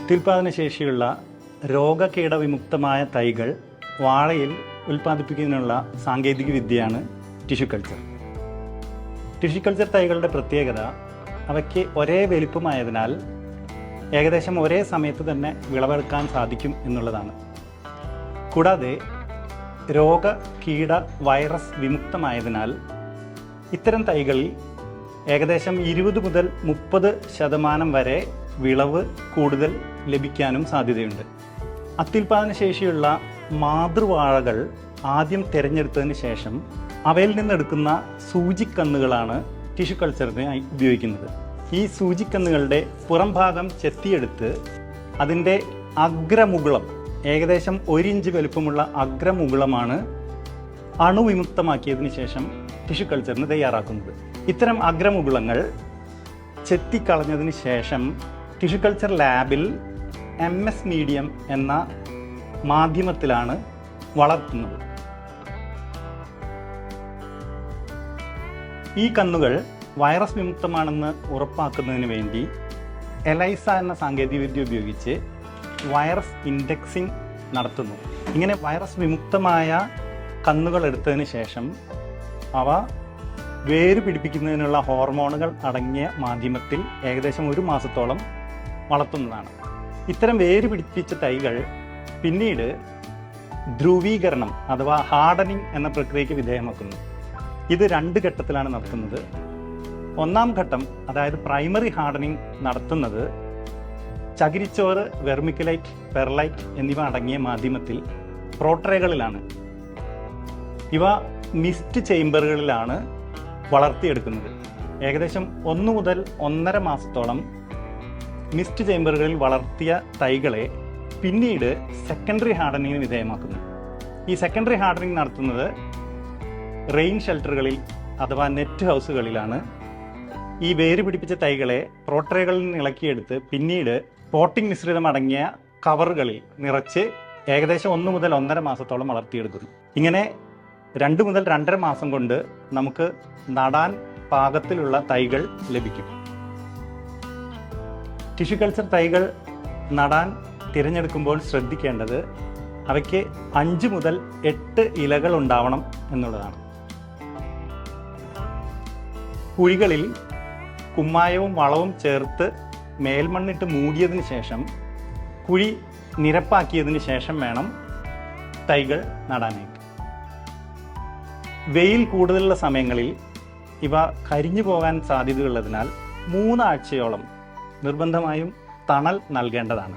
അത്യുൽപാദന ശേഷിയുള്ള രോഗകീടവിമുക്തമായ തൈകൾ വാഴയിൽ ഉൽപ്പാദിപ്പിക്കുന്നതിനുള്ള സാങ്കേതിക വിദ്യയാണ് ടിഷ്യൂ കൾച്ചർ. ടിഷ്യൂ കൾച്ചർ തൈകളുടെ പ്രത്യേകത അവയ്ക്ക് ഒരേ വലിപ്പമായതിനാൽ ഏകദേശം ഒരേ സമയത്ത് തന്നെ വിളവെടുക്കാൻ സാധിക്കും എന്നുള്ളതാണ്. കൂടാതെ രോഗ കീട വൈറസ് വിമുക്തമായതിനാൽ ഇത്തരം തൈകളിൽ ഏകദേശം 20 മുതൽ 30% വരെ വിളവ് കൂടുതൽ ലഭിക്കാനും സാധ്യതയുണ്ട്. അത്യുൽപാദന ശേഷിയുള്ള മാതൃവാഴകൾ ആദ്യം തിരഞ്ഞെടുത്തതിന് ശേഷം അവയിൽ നിന്നെടുക്കുന്ന സൂചിക്കന്നുകളാണ് ടിഷ്യൂ കൾച്ചറിന് ഉപയോഗിക്കുന്നത്. ഈ സൂചിക്കന്നുകളുടെ പുറം ഭാഗം ചെത്തിയെടുത്ത് അതിൻ്റെ അഗ്രമുകുളം, ഏകദേശം 1 ഇഞ്ച് വലുപ്പമുള്ള അഗ്രമുകുളമാണ് അണുവിമുക്തമാക്കിയതിന് ശേഷം ടിഷ്യൂ കൾച്ചറിന് തയ്യാറാക്കുന്നത്. ഇത്തരം അഗ്രമുകുളങ്ങൾ ചെത്തിക്കളഞ്ഞതിന് ശേഷം ടിഷ്യൂ കൾച്ചർ ലാബിൽ MS മീഡിയം എന്ന മാധ്യമത്തിലാണ് വളർത്തുന്നത്. ഈ കന്നുകൾ വൈറസ് വിമുക്തമാണെന്ന് ഉറപ്പാക്കുന്നതിന് വേണ്ടി എലൈസ എന്ന സാങ്കേതികവിദ്യ ഉപയോഗിച്ച് വൈറസ് ഇൻഡെക്സിംഗ് നടത്തുന്നു. ഇങ്ങനെ വൈറസ് വിമുക്തമായ കന്നുകൾ എടുത്തതിന് ശേഷം അവ വേര് പിടിപ്പിക്കുന്നതിനുള്ള ഹോർമോണുകൾ അടങ്ങിയ മാധ്യമത്തിൽ ഏകദേശം 1 മാസത്തോളം വളർത്തുന്നതാണ്. ഇത്തരം വേര് പിടിപ്പിച്ച തൈകൾ പിന്നീട് ധ്രുവീകരണം അഥവാ ഹാർഡനിങ് എന്ന പ്രക്രിയയ്ക്ക് വിധേയമാക്കുന്നു. ഇത് 2 ഘട്ടത്തിലാണ് നടക്കുന്നത്. ഒന്നാം ഘട്ടം, അതായത് പ്രൈമറി ഹാർഡനിങ് നടത്തുന്നത് ചകിരിച്ചോറ്, വെർമിക്കുലൈറ്റ്, പെർലൈറ്റ് എന്നിവ അടങ്ങിയ മാധ്യമത്തിൽ പ്രോട്രേകളിലാണ്. ഇവ മിസ്റ്റ് ചേംബറുകളിലാണ് വളർത്തിയെടുക്കുന്നത്. ഏകദേശം 1 മുതൽ 1.5 മാസത്തോളം മിസ്റ്റ് ചേംബറുകളിൽ വളർത്തിയ തൈകളെ പിന്നീട് സെക്കൻഡറി ഹാർഡനിങ്ങിന് വിധേയമാക്കുന്നു. ഈ സെക്കൻഡറി ഹാർഡനിങ് നടത്തുന്നത് റെയിൻ ഷെൽട്ടറുകളിൽ അഥവാ നെറ്റ് ഹൗസുകളിലാണ്. ഈ വേര് പിടിപ്പിച്ച തൈകളെ പ്രോട്രേകളിൽ നിന്ന് ഇളക്കിയെടുത്ത് പിന്നീട് പോട്ടിംഗ് മിശ്രിതം അടങ്ങിയ കവറുകളിൽ നിറച്ച് ഏകദേശം 1 മുതൽ 1.5 മാസത്തോളം വളർത്തിയെടുക്കുന്നു. ഇങ്ങനെ 2 മുതൽ 2.5 മാസം കൊണ്ട് നമുക്ക് നടാൻ പാകത്തിലുള്ള തൈകൾ ലഭിക്കും. ടിഷ്യൂ കൾച്ചർ തൈകൾ നടാൻ തിരഞ്ഞെടുക്കുമ്പോൾ ശ്രദ്ധിക്കേണ്ടത് അവയ്ക്ക് 5 മുതൽ 8 ഇലകൾ ഉണ്ടാവണം എന്നുള്ളതാണ്. കുഴികളിൽ കുമ്മായവും വളവും ചേർത്ത് മേൽമണ്ണിട്ട് മൂടിയതിന് ശേഷം കുഴി നിരപ്പാക്കിയതിന് ശേഷം വേണം തൈകൾ നടാനായിട്ട്. വെയിൽ കൂടുതലുള്ള സമയങ്ങളിൽ ഇവ കരിഞ്ഞു പോകാൻ സാധ്യതയുള്ളതിനാൽ 3 ആഴ്ചയോളം നിർബന്ധമായും തണൽ നൽകേണ്ടതാണ്.